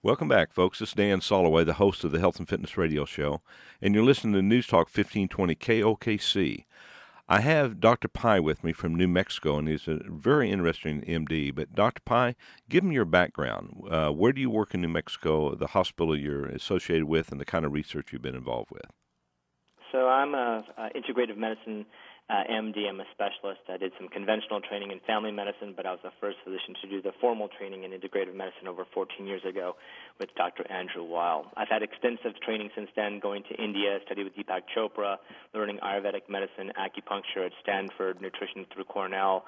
Welcome back, folks. This is Dan Solloway, the host of the Health and Fitness Radio Show, and you're listening to News Talk 1520 KOKC. I have Dr. Pye with me from New Mexico, and he's a very interesting MD. But Dr. Pye, give me your background. Where do you work in New Mexico, the hospital you're associated with, and the kind of research you've been involved with? So I'm a integrative medicine MD. I'm a specialist. I did some conventional training in family medicine, but I was the first physician to do the formal training in integrative medicine over 14 years ago with Dr. Andrew Weil. I've had extensive training since then, going to India, studied with Deepak Chopra, learning Ayurvedic medicine, acupuncture at Stanford, nutrition through Cornell,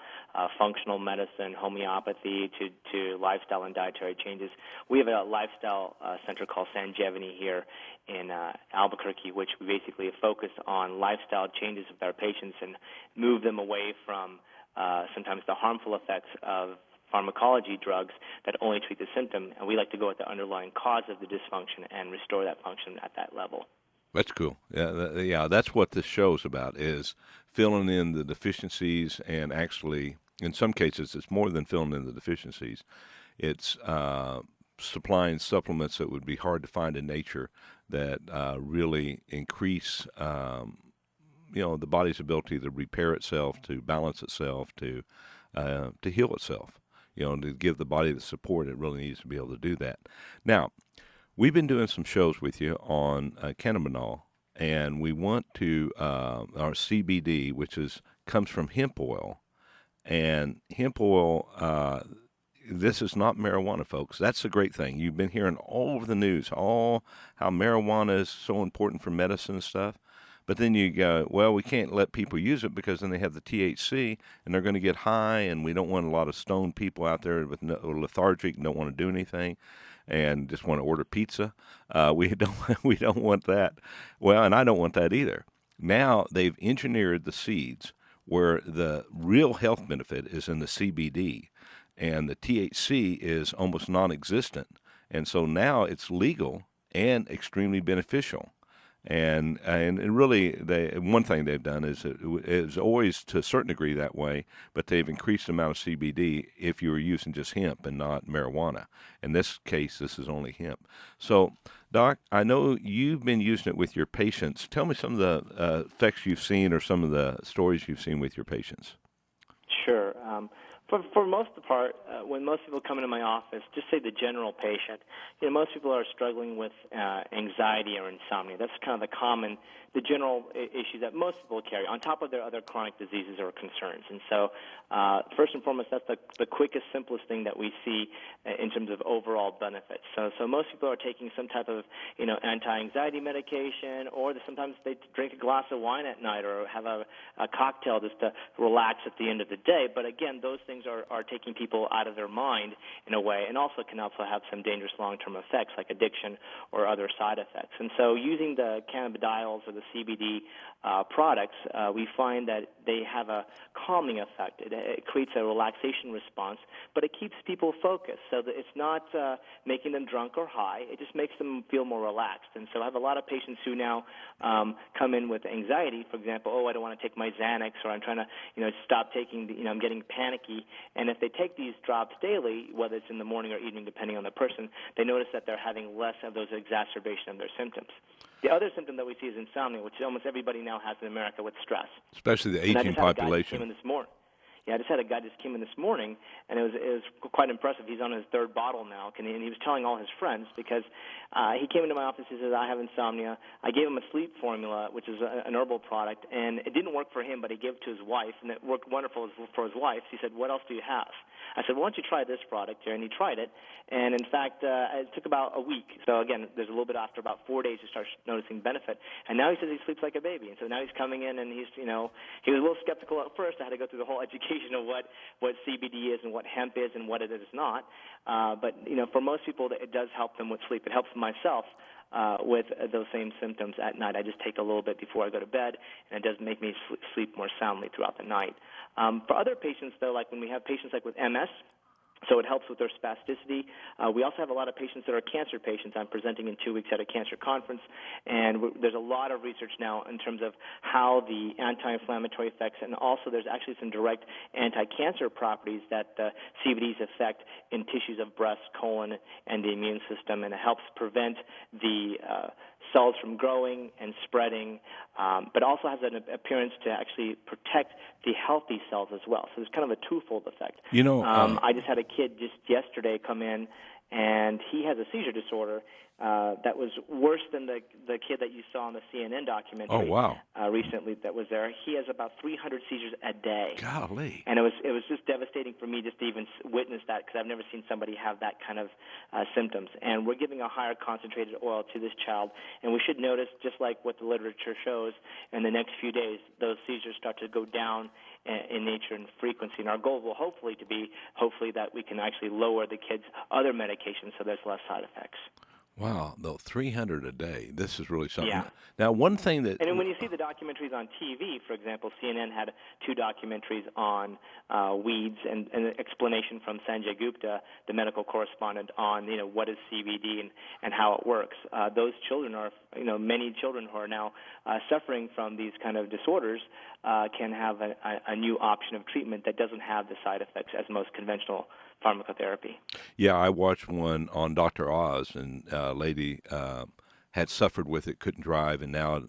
functional medicine, homeopathy, to lifestyle and dietary changes. We have a lifestyle center called Sanjevani here in Albuquerque, which we basically focus on lifestyle changes with our patients and move them away from sometimes the harmful effects of pharmacology drugs that only treat the symptom, and we like to go at the underlying cause of the dysfunction and restore that function at that level. That's cool. Yeah, that's what this show's about, is filling in the deficiencies, and actually, in some cases, it's more than filling in the deficiencies. It's supplying supplements that would be hard to find in nature that really increase the body's ability to repair itself, to balance itself, to heal itself, to give the body the support it really needs to be able to do that. Now, we've been doing some shows with you on cannabinol, and we want to, our CBD, which comes from hemp oil, and hemp oil, this is not marijuana, folks. That's the great thing. You've been hearing all over the news, how marijuana is so important for medicine and stuff. But then you go, well, we can't let people use it because then they have the THC and they're going to get high, and we don't want a lot of stoned people out there with lethargic and don't want to do anything and just want to order pizza. We don't want that. Well, and I don't want that either. Now they've engineered the seeds where the real health benefit is in the CBD, and the THC is almost non-existent. And so now it's legal and extremely beneficial. And really, one thing they've done is it is always to a certain degree that way, but they've increased the amount of CBD if you were using just hemp and not marijuana. In this case, this is only hemp. So, Doc, I know you've been using it with your patients. Tell me some of the effects you've seen or some of the stories you've seen with your patients. Sure. For most of the part, when most people come into my office, just say the general patient, most people are struggling with anxiety or insomnia. That's kind of the general issue that most people carry, on top of their other chronic diseases or concerns. And so, first and foremost, that's the quickest, simplest thing that we see in terms of overall benefits. So most people are taking some type of, anti-anxiety medication, or sometimes they drink a glass of wine at night or have a cocktail just to relax at the end of the day. But again, those things are taking people out of their mind in a way, and also can also have some dangerous long-term effects like addiction or other side effects. And so using the cannabidiols or the CBD products, we find that they have a calming effect. It creates a relaxation response, but it keeps people focused, so that it's not making them drunk or high. It just makes them feel more relaxed. And so I have a lot of patients who now come in with anxiety, for example, I don't want to take my Xanax, or I'm trying to stop taking, I'm getting panicky. And if they take these drops daily, whether it's in the morning or evening, depending on the person, they notice that they're having less of those exacerbation of their symptoms. The other symptom that we see is insomnia, which almost everybody now has in America with stress. Especially the aging population. I just had a guy just came in this morning, and it was quite impressive. He's on his third bottle now, and he was telling all his friends, because he came into my office. He says, I have insomnia. I gave him a sleep formula, which is an herbal product, and it didn't work for him, but he gave it to his wife, and it worked wonderful for his wife. He said, what else do you have? I said, why don't you try this product here? And he tried it, and in fact, it took about a week. So again, there's a little bit after about 4 days to start noticing benefit. And now he says he sleeps like a baby. And so now he's coming in, and he was a little skeptical at first. I had to go through the whole education of what CBD is and what hemp is and what it is not. But for most people, it does help them with sleep. It helps myself with those same symptoms at night. I just take a little bit before I go to bed, and it does make me sleep more soundly throughout the night. For other patients, though, like when we have patients like with MS, So it helps with their spasticity. We also have a lot of patients that are cancer patients. I'm presenting in 2 weeks at a cancer conference, and there's a lot of research now in terms of how the anti-inflammatory effects, and also there's actually some direct anti-cancer properties that CBDs affect in tissues of breast, colon, and the immune system, and it helps prevent the cells from growing and spreading, but also has an appearance to actually protect the healthy cells as well. So there's kind of a twofold effect. I just had a kid just yesterday come in, and he has a seizure disorder that was worse than the kid that you saw on the CNN documentary. Oh, wow. Recently that was there. He has about 300 seizures a day. Golly. And it was just devastating for me just to even witness that, because I've never seen somebody have that kind of symptoms. And we're giving a higher concentrated oil to this child, and we should notice, just like what the literature shows, in the next few days, those seizures start to go down in nature and frequency. And our goal will hopefully that we can actually lower the kids' other medications so there's less side effects. Wow, though 300 a day. This is really something. Yeah. Now, one thing that And then when you see the documentaries on TV, for example, CNN had 2 documentaries on weeds, and an explanation from Sanjay Gupta, the medical correspondent, on what is CBD and how it works. Those children are, many children who are now suffering from these kind of disorders can have a new option of treatment that doesn't have the side effects as most conventional pharmacotherapy. Yeah, I watched one on Dr. Oz, and a lady had suffered with it, couldn't drive, and now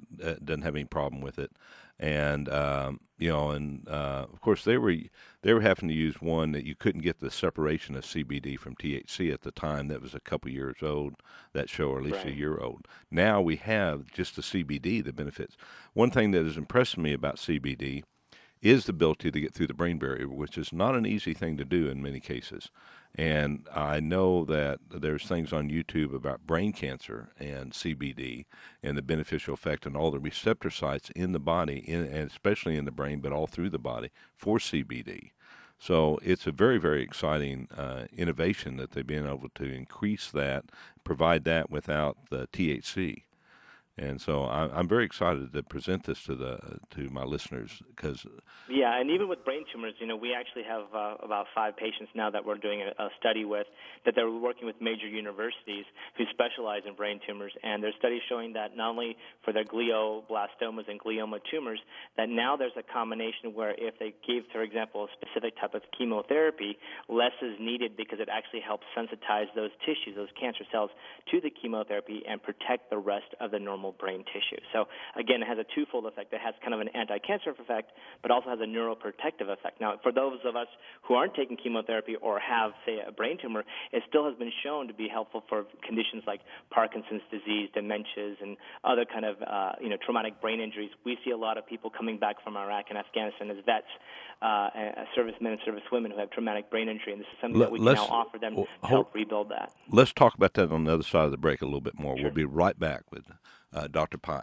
doesn't have any problem with it. And of course they were having to use one that you couldn't get the separation of CBD from THC at the time. That was a couple years old, that show, or at least Right. a year old. Now we have just the CBD, the benefits. One thing that has impressed me about CBD is the ability to get through the brain barrier, which is not an easy thing to do in many cases. And I know that there's things on YouTube about brain cancer and CBD and the beneficial effect on all the receptor sites in the body, and especially in the brain, but all through the body for CBD. So it's a very, very exciting innovation that they've been able to increase that, provide that without the THC. And so I'm very excited to present this to my listeners, because Yeah, and even with brain tumors, we actually have about 5 patients now that we're doing a study with, that they're working with major universities who specialize in brain tumors, and there's studies showing that not only for their glioblastomas and glioma tumors, that now there's a combination where if they gave, for example, a specific type of chemotherapy, less is needed because it actually helps sensitize those tissues, those cancer cells, to the chemotherapy and protect the rest of the normal brain tissue. So again, it has a twofold effect. It has kind of an anti-cancer effect, but also has a neuroprotective effect. Now, for those of us who aren't taking chemotherapy or have, say, a brain tumor, it still has been shown to be helpful for conditions like Parkinson's disease, dementias, and other kind of traumatic brain injuries. We see a lot of people coming back from Iraq and Afghanistan as vets, servicemen and servicewomen who have traumatic brain injury, and this is something that we can now offer them to help rebuild that. Let's talk about that on the other side of the break a little bit more. Sure. We'll be right back with Dr. Pai.